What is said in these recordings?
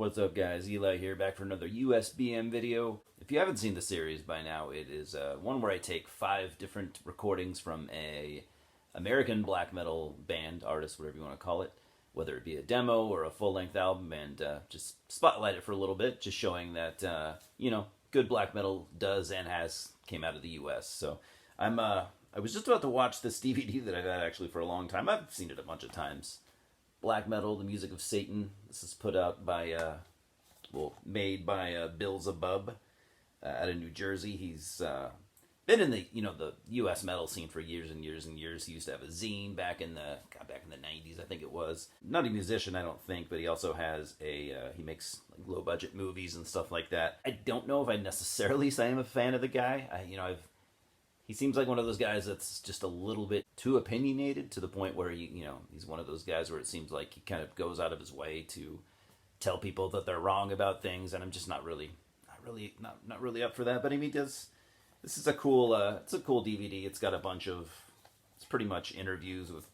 What's up, guys? Eli here, back for another usbm video. If you haven't seen the series by now, it is one where I take 5 different recordings from a American black metal band, artist, whatever you want to call it, whether it be a demo or a full-length album, and just spotlight it for a little bit, just showing that, good black metal does and has came out of the U.S. So I was just about to watch this DVD that I've had actually for a long time. I've seen it a bunch of times. Black Metal, the Music of Satan. This is put out by, made by Beelzebub out of New Jersey. He's been in the U.S. metal scene for years and years and years. He used to have a zine back in the 90s, I think it was. Not a musician, I don't think, but he also has he makes like low budget movies and stuff like that. I don't know if I necessarily say I'm a fan of the guy. He seems like one of those guys that's just a little bit too opinionated, to the point where he's one of those guys where it seems like he kind of goes out of his way to tell people that they're wrong about things, and I'm just not really up for that. But I mean, this is a cool it's a cool DVD. It's got it's pretty much interviews with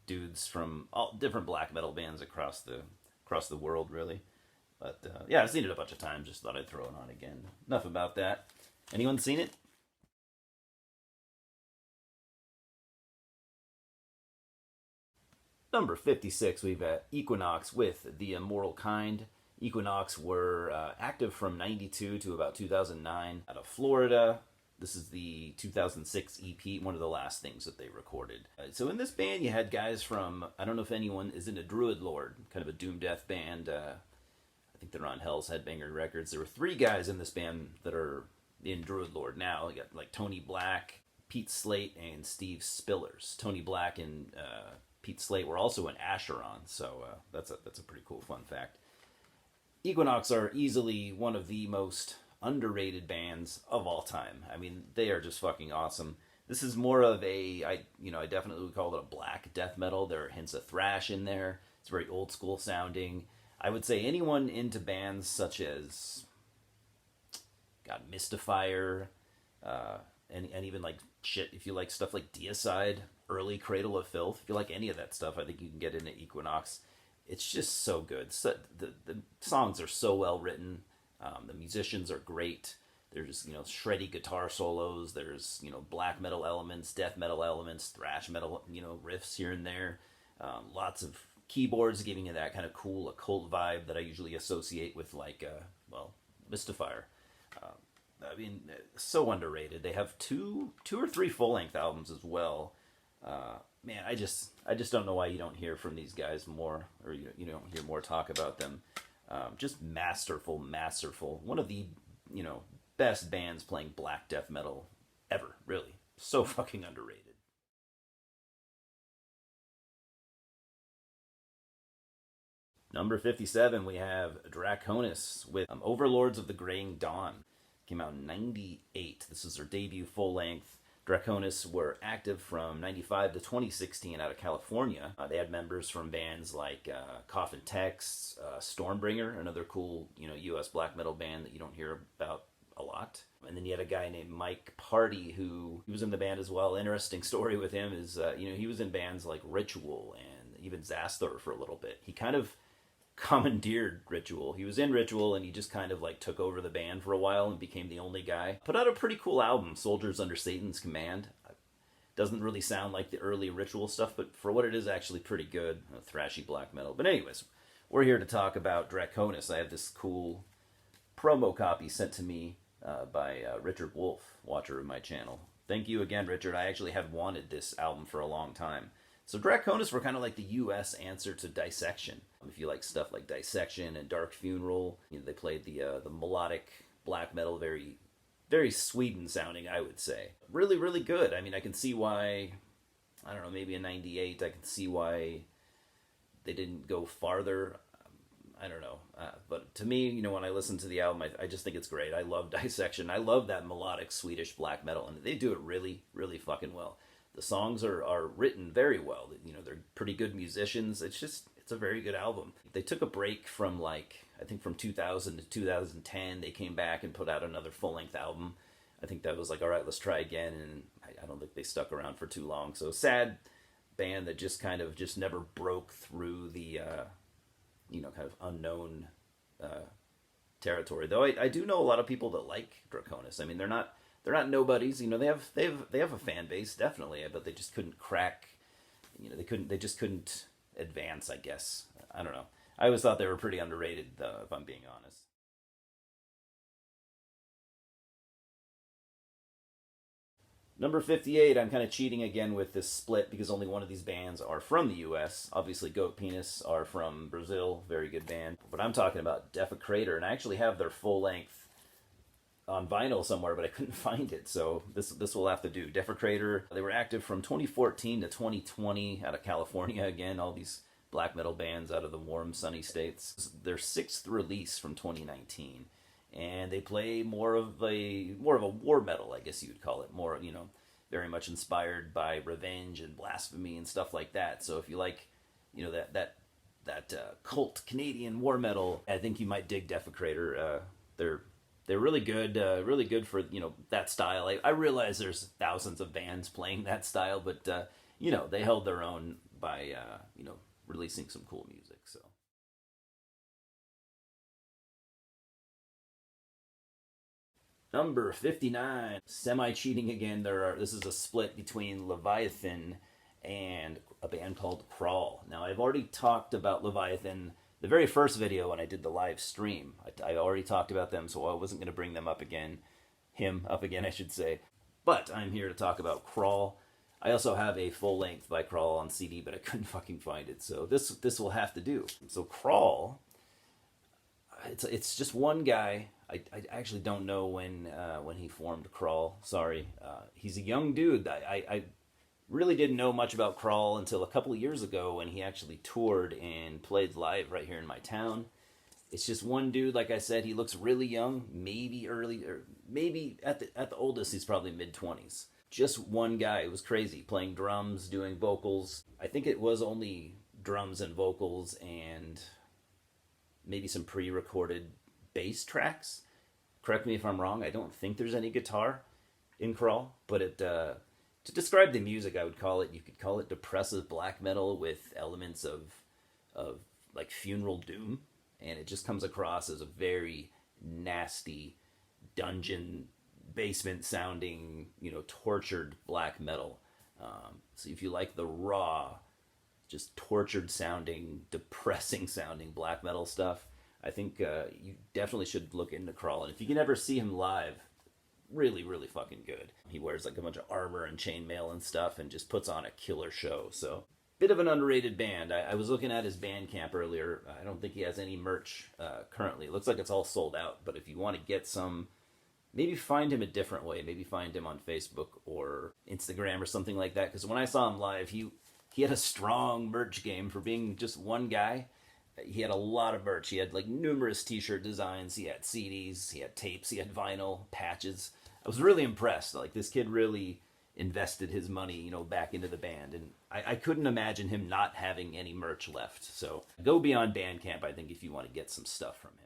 dudes from all different black metal bands across the world, really. But yeah, I've seen it a bunch of times. Just thought I'd throw it on again. Enough about that. Anyone seen it? Number 56, we've got Equinox with The Immortal Kind. Equinox were active from 92 to about 2009 out of Florida. This is the 2006 EP, one of the last things that they recorded. So in this band, you had guys from, I don't know if anyone is into Druid Lord, kind of a doom death band. I think they're on Hell's Headbanger Records. There were 3 guys in this band that are in Druid Lord now. You got like Tony Black, Pete Slate, and Steve Spillers. Tony Black and Pete Slate were also in Acheron, so that's a pretty cool fun fact. Equinox are easily one of the most underrated bands of all time. I mean, they are just fucking awesome. This is more of I definitely would call it a black death metal. There are hints of thrash in there. It's very old school sounding. I would say anyone into bands such as Mystifier, and even like shit, if you like stuff like Deicide, early Cradle of Filth, if you like any of that stuff, I think you can get into Equinox. It's just so good. So, the songs are so well written. The musicians are great. There's shreddy guitar solos. There's black metal elements, death metal elements, thrash metal riffs here and there. Lots of keyboards giving you that kind of cool occult vibe that I usually associate with Mystifier. I mean, so underrated. They have two or 3 full-length albums as well. Man, I just don't know why you don't hear from these guys more, or you don't hear more talk about them. Just masterful. One of the best bands playing black death metal ever. Really, so fucking underrated. Number 57, we have Draconis with Overlords of the Graying Dawn. Came out in 98. This is their debut full-length. Draconis were active from 95 to 2016 out of California. They had members from bands like Coffin Texts, Stormbringer, another cool U.S. black metal band that you don't hear about a lot. And then you had a guy named Mike Party who he was in the band as well. Interesting story with him is he was in bands like Ritual and even Zasthor for a little bit. He kind of commandeered Ritual. He was in Ritual and he just kind of like took over the band for a while and became the only guy. Put out a pretty cool album, Soldiers Under Satan's Command. Doesn't really sound like the early Ritual stuff, but for what it is, actually pretty good. Thrashy black metal. But anyways, we're here to talk about Draconis. I have this cool promo copy sent to me by Richard Wolf, watcher of my channel. Thank you again, Richard. I actually have wanted this album for a long time. So Draconis were kind of like the U.S. answer to Dissection. If you like stuff like Dissection and Dark Funeral, they played the melodic black metal, very, very Sweden sounding, I would say. Really, really good. I mean, I can see why, I don't know, maybe in 98, I can see why they didn't go farther. I don't know. But to me, when I listen to the album, I just think it's great. I love Dissection. I love that melodic Swedish black metal, and they do it really, really fucking well. The songs are written very well. They're pretty good musicians. It's a very good album. They took a break from I think from 2000 to 2010. They came back and put out another full-length album. I think that was like, all right, let's try again. And I don't think they stuck around for too long. So sad band that just never broke through the, kind of unknown territory. Though I do know a lot of people that like Draconis. I mean, they're not nobodies. You know, they have a fan base definitely, but they just couldn't crack. You know, they just couldn't advance. I guess I don't know. I always thought they were pretty underrated, though, if I'm being honest. Number 58, I'm kind of cheating again with this split because only one of these bands are from the US. Obviously, Goat Penis are from Brazil, very good band. But I'm talking about Defecrator, and I actually have their full length on vinyl somewhere, but I couldn't find it, so this will have to do. Defecrator, they were active from 2014 to 2020 out of California again, all these black metal bands out of the warm, sunny states. Their sixth release from 2019, and they play more of a war metal, I guess you would call it, more very much inspired by revenge and blasphemy and stuff like that. So if you like, that cult Canadian war metal, I think you might dig Defecrator. They're really good for that style. I realize there's thousands of bands playing that style, but they held their own by releasing some cool music. So number 59, semi cheating again. This is a split between Leviathan and a band called Crawl. Now I've already talked about Leviathan the very first video when I did the live stream. I already talked about them, so I wasn't going to bring them up again. Him up again, I should say. But I'm here to talk about Crawl. I also have a full length by Crawl on CD, but I couldn't fucking find it, so this will have to do. So Crawl, it's just one guy. I actually don't know when he formed Crawl. Sorry, he's a young dude. I really didn't know much about Crawl until a couple of years ago when he actually toured and played live right here in my town. It's just one dude, like I said, he looks really young, maybe early, or maybe at the oldest, he's probably mid-20s. Just one guy. It was crazy, playing drums, doing vocals. I think it was only drums and vocals and maybe some pre-recorded bass tracks. Correct me if I'm wrong. I don't think there's any guitar in Crawl, but to describe the music, you could call it depressive black metal with elements of like funeral doom, and it just comes across as a very nasty dungeon basement sounding, tortured black metal. So if you like the raw, just tortured sounding, depressing sounding black metal stuff, I think you definitely should look into Crawl. And if you can ever see him live, really, really fucking good. He wears like a bunch of armor and chainmail and stuff and just puts on a killer show. So, bit of an underrated band. I was looking at his Bandcamp earlier. I don't think he has any merch currently. It looks like it's all sold out. But if you want to get some, maybe find him a different way. Maybe find him on Facebook or Instagram or something like that. Because when I saw him live, he had a strong merch game for being just one guy. He had a lot of merch. He had like numerous t-shirt designs. He had CDs, he had tapes, he had vinyl, patches. I was really impressed. Like, this kid really invested his money, back into the band. And I couldn't imagine him not having any merch left. So go beyond Bandcamp, I think, if you want to get some stuff from him.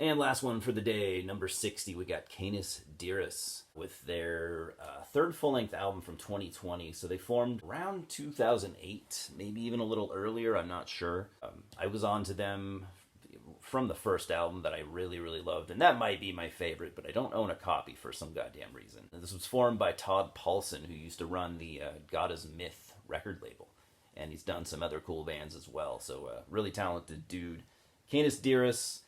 And last one for the day, number 60, we got Canis Diris with their third full-length album from 2020. So they formed around 2008, maybe even a little earlier, I'm not sure. I was on to them from the first album that I really, really loved, and that might be my favorite, but I don't own a copy for some goddamn reason. This was formed by Todd Paulson, who used to run the God is Myth record label, and he's done some other cool bands as well, so really talented dude. Canis Diris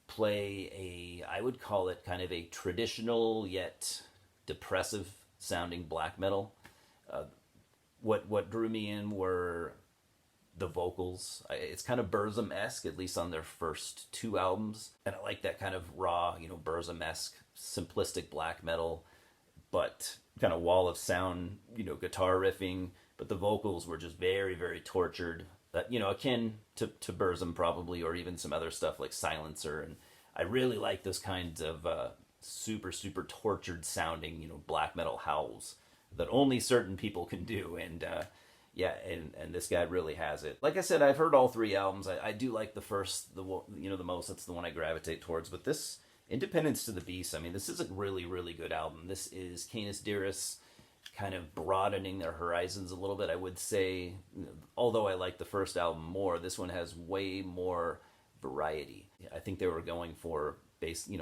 play I would call it kind of a traditional yet depressive sounding black metal. What drew me in were the vocals. It's kind of Burzum-esque, at least on their first two albums. And I like that kind of raw, Burzum-esque, simplistic black metal, but kind of wall of sound, guitar riffing. But the vocals were just very, very tortured. That, akin to Burzum probably, or even some other stuff like Silencer. And I really like those kinds of super, super tortured sounding, black metal howls that only certain people can do. And yeah, and this guy really has it. Like I said, I've heard all three albums. I do like the first, the most. That's the one I gravitate towards. But this, Independence to the Beast, I mean, this is a really, really good album. This is Canis Diris kind of broadening their horizons a little bit. I would say, although I like the first album more, this one has way more variety. I think they were going for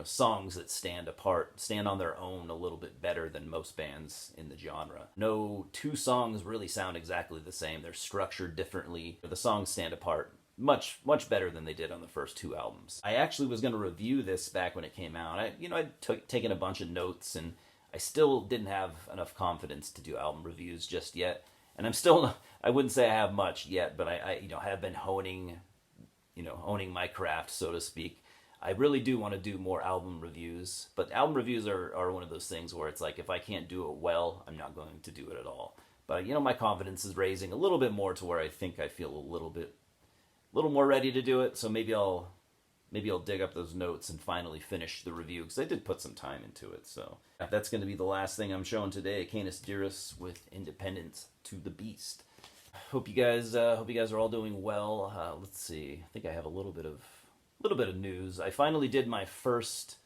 songs that stand apart, stand on their own a little bit better than most bands in the genre. No two songs really sound exactly the same. They're structured differently. The songs stand apart much better than they did on the first two albums. I actually was going to review this back when it came out. I'd taken a bunch of notes, and I still didn't have enough confidence to do album reviews just yet. And I wouldn't say I have much yet, but I have been honing my craft, so to speak. I really do want to do more album reviews, but album reviews are one of those things where it's like, if I can't do it well, I'm not going to do it at all. But my confidence is raising a little bit more to where I think I feel a little more ready to do it. So maybe I'll dig up those notes and finally finish the review, because I did put some time into it. So that's going to be the last thing I'm showing today. Canis Dearest with Independence to the Beast. Hope you guys are all doing well. Let's see. I think I have a little bit of news. I finally did my first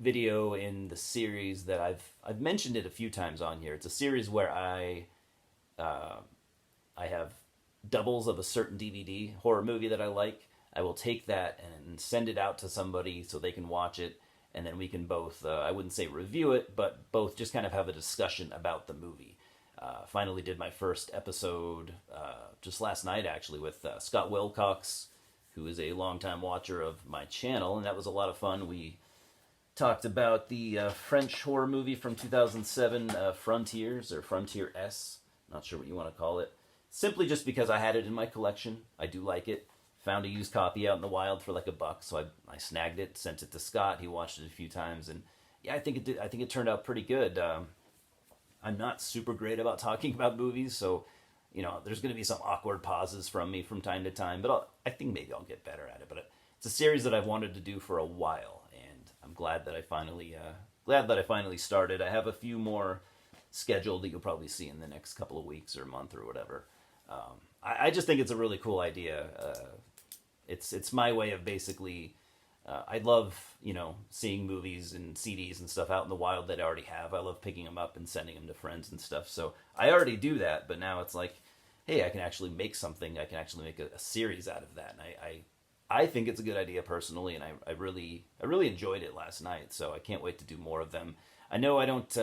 video in the series that I've mentioned it a few times on here. It's a series where I have doubles of a certain DVD horror movie that I like. I will take that and send it out to somebody so they can watch it, and then we can both, I wouldn't say review it, but both just kind of have a discussion about the movie. Finally did my first episode just last night, actually, with Scott Wilcox, who is a longtime watcher of my channel, and that was a lot of fun. We talked about the French horror movie from 2007, Frontiers, or Frontier S, not sure what you want to call it. Simply just because I had it in my collection. I do like it. Found a used copy out in the wild for like $1, so I snagged it, sent it to Scott. He watched it a few times, and yeah, I think it turned out pretty good. I'm not super great about talking about movies, so there's going to be some awkward pauses from me from time to time, but I think maybe I'll get better at it. But it's a series that I've wanted to do for a while, and I'm glad that I finally started. I have a few more scheduled that you'll probably see in the next couple of weeks or month or whatever. I just think it's a really cool idea. It's my way of basically, I love, seeing movies and CDs and stuff out in the wild that I already have. I love picking them up and sending them to friends and stuff. So I already do that, but now it's like, hey, I can actually make something. I can actually make a series out of that. And I think it's a good idea personally, and I really enjoyed it last night. So I can't wait to do more of them. I know I don't,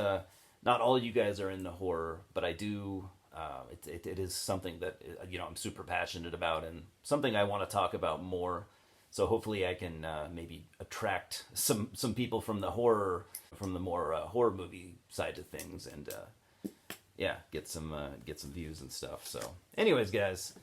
not all you guys are into horror, but I do. It is something that I'm super passionate about, and something I want to talk about more. So hopefully I can maybe attract some people from the more horror movie side of things, and get some views and stuff. So anyways, guys,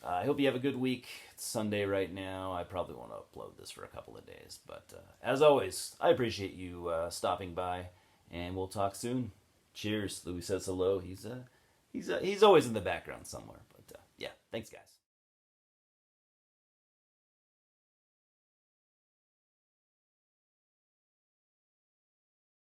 I hope you have a good week. It's Sunday right now. I probably won't upload this for a couple of days, but as always, I appreciate you stopping by, and we'll talk soon. Cheers. Louis says hello. He's always in the background somewhere, but yeah, thanks guys.